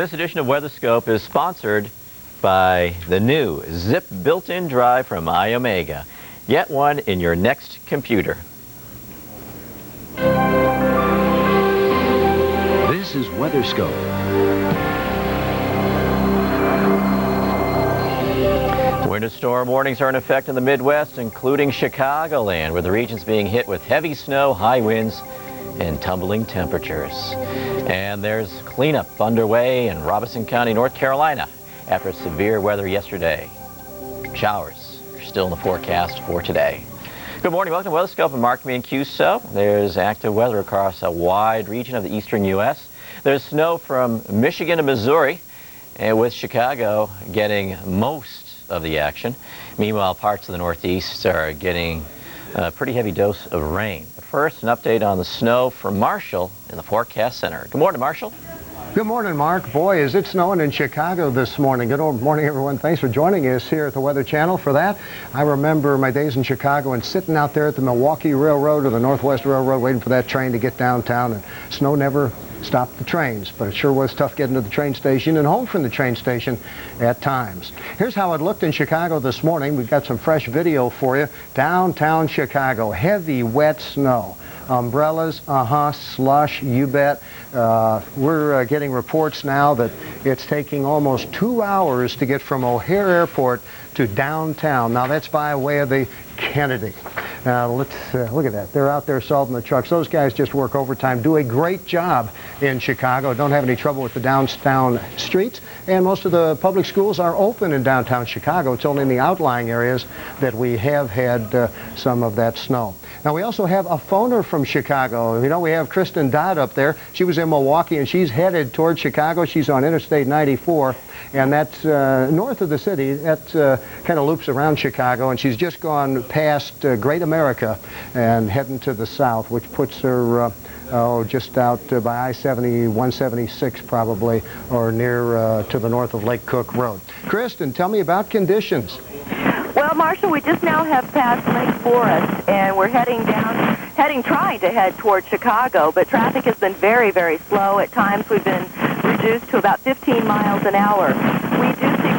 This edition of WeatherScope is sponsored by the new Zip built-in drive from iOmega. Get one in your next computer. This is WeatherScope. Winter storm warnings are in effect in the Midwest, including Chicagoland, where the region's being hit with heavy snow, high winds, and tumbling temperatures. And there's cleanup underway in Robeson County, North Carolina, after severe weather yesterday. Showers are still in the forecast for today. Good morning, welcome to WeatherScope and Mark Mancuso. There's active weather across a wide region of the eastern U.S. There's snow from Michigan to Missouri, and with Chicago getting most of the action. Meanwhile, parts of the Northeast are getting a pretty heavy dose of rain. First, an update on the snow from Marshall in the Forecast Center. Good morning, Marshall. Good morning, Mark. Boy, is it snowing in Chicago this morning. Good morning, everyone. Thanks for joining us here at the Weather Channel for that. I remember my days in Chicago and sitting out there at the Milwaukee Railroad or the Northwest Railroad waiting for that train to get downtown, and snow never stopped the trains, but it sure was tough getting to the train station and home from the train station at times. Here's how it looked in Chicago this morning. We've got some fresh video for you. Downtown Chicago, heavy, wet snow. Umbrellas, slush, you bet. We're getting reports now that it's taking almost 2 hours to get from O'Hare Airport to downtown. Now that's by way of the Kennedy. Now let's look at that. They're out there salting the trucks. Those guys just work overtime, do a great job in Chicago. Don't have any trouble with the downtown streets, and most of the public schools are open in downtown Chicago. It's only in the outlying areas that we have had some of that snow. Now we also have a phoner from Chicago. You know, we have Kristen Dodd up there. She was in Milwaukee and she's headed toward Chicago. She's on Interstate 94, and that's north of the city. That kind of loops around Chicago, and she's just gone past Great America and heading to the south, which puts her just out by I-70, 176 probably, or near to the north of Lake Cook Road. Kristen, tell me about conditions. Well, Marshall, we just now have passed Lake Forest, and we're trying to head toward Chicago, but traffic has been very, very slow. At times we've been reduced to about 15 miles an hour. We do see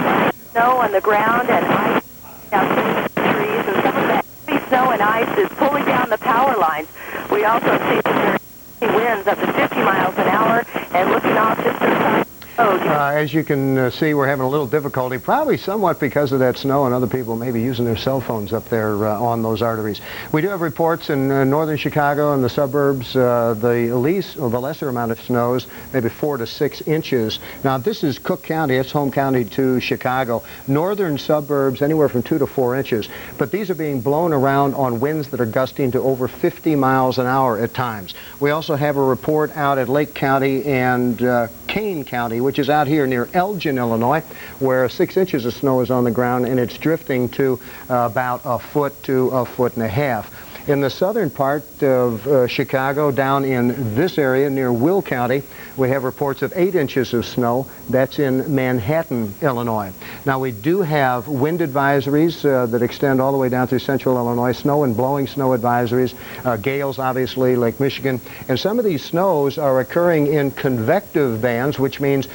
snow on the ground and ice out trees, and some of that heavy snow and ice is pulling down the power lines. We also see that there are winds up to 50 miles an hour, and looking off just to the side. As you can see, we're having a little difficulty, probably somewhat because of that snow and other people maybe using their cell phones up there on those arteries. We do have reports in northern Chicago and the suburbs, the lesser amount of snows, maybe 4 to 6 inches. Now, this is Cook County. It's home county to Chicago. Northern suburbs, anywhere from 2 to 4 inches. But these are being blown around on winds that are gusting to over 50 miles an hour at times. We also have a report out at Lake County and Kane County, which is out here near Elgin, Illinois, where 6 inches of snow is on the ground, and it's drifting to about a foot to a foot and a half. In the southern part of Chicago, down in this area near Will County, we have reports of 8 inches of snow. That's in Manhattan, Illinois. Now, we do have wind advisories that extend all the way down through central Illinois, snow and blowing snow advisories, gales, obviously, Lake Michigan. And some of these snows are occurring in convective bands, which means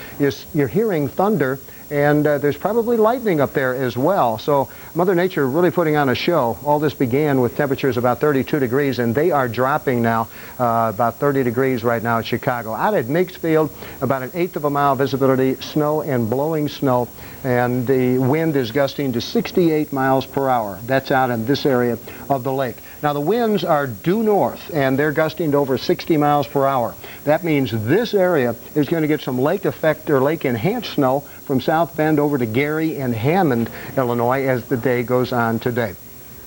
you're hearing thunder, and there's probably lightning up there as well. So Mother Nature really putting on a show. All this began with temperatures about 32 degrees, and they are dropping now, about 30 degrees right now in Chicago. Out at Mixfield, about 1/8 of a mile visibility, snow and blowing snow, and the wind is gusting to 68 miles per hour. That's out in this area of the lake. Now, the winds are due north, and they're gusting to over 60 miles per hour. That means this area is going to get some lake effect or lake enhanced snow from South Bend over to Gary and Hammond, Illinois, as the day goes on today.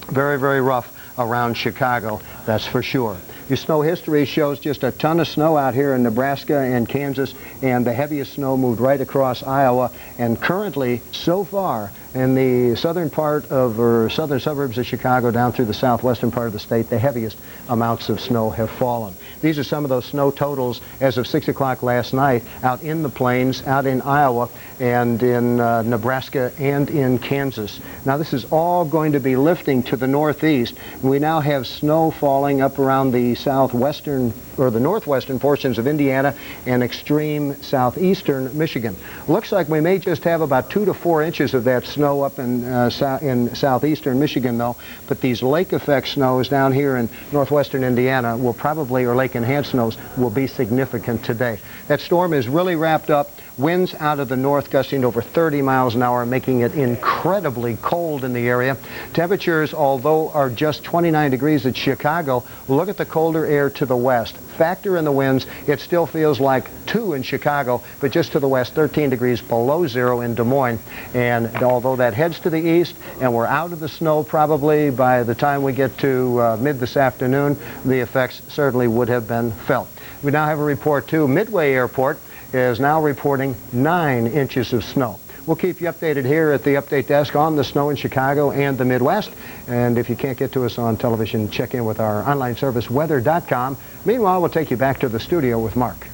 Very, very rough around Chicago, that's for sure. Your snow history shows just a ton of snow out here in Nebraska and Kansas, and the heaviest snow moved right across Iowa, and currently, so far, in the southern part of, or southern suburbs of Chicago down through the southwestern part of the state, the heaviest amounts of snow have fallen. These are some of those snow totals as of 6 o'clock last night out in the plains, out in Iowa, and in Nebraska and in Kansas. Now, this is all going to be lifting to the northeast. We now have snow falling falling up around the southwestern or the northwestern portions of Indiana and extreme southeastern Michigan. Looks like we may just have about 2 to 4 inches of that snow up in southeastern Michigan, though. But these lake effect snows down here in northwestern Indiana will probably, or lake enhanced snows, will be significant today. That storm is really wrapped up. Winds out of the north gusting over 30 miles an hour, making it incredibly cold in the area. Temperatures, although are just 29 degrees at Chicago, look at the colder air to the west. Factor in the winds, it still feels like 2 in Chicago, but just to the west, 13 degrees below zero in Des Moines. And although that heads to the east, and we're out of the snow probably by the time we get to mid this afternoon, the effects certainly would have been felt. We now have a report, too. Midway Airport is now reporting 9 inches of snow. We'll keep you updated here at the Update Desk on the snow in Chicago and the Midwest. And if you can't get to us on television, check in with our online service, weather.com. Meanwhile, we'll take you back to the studio with Mark.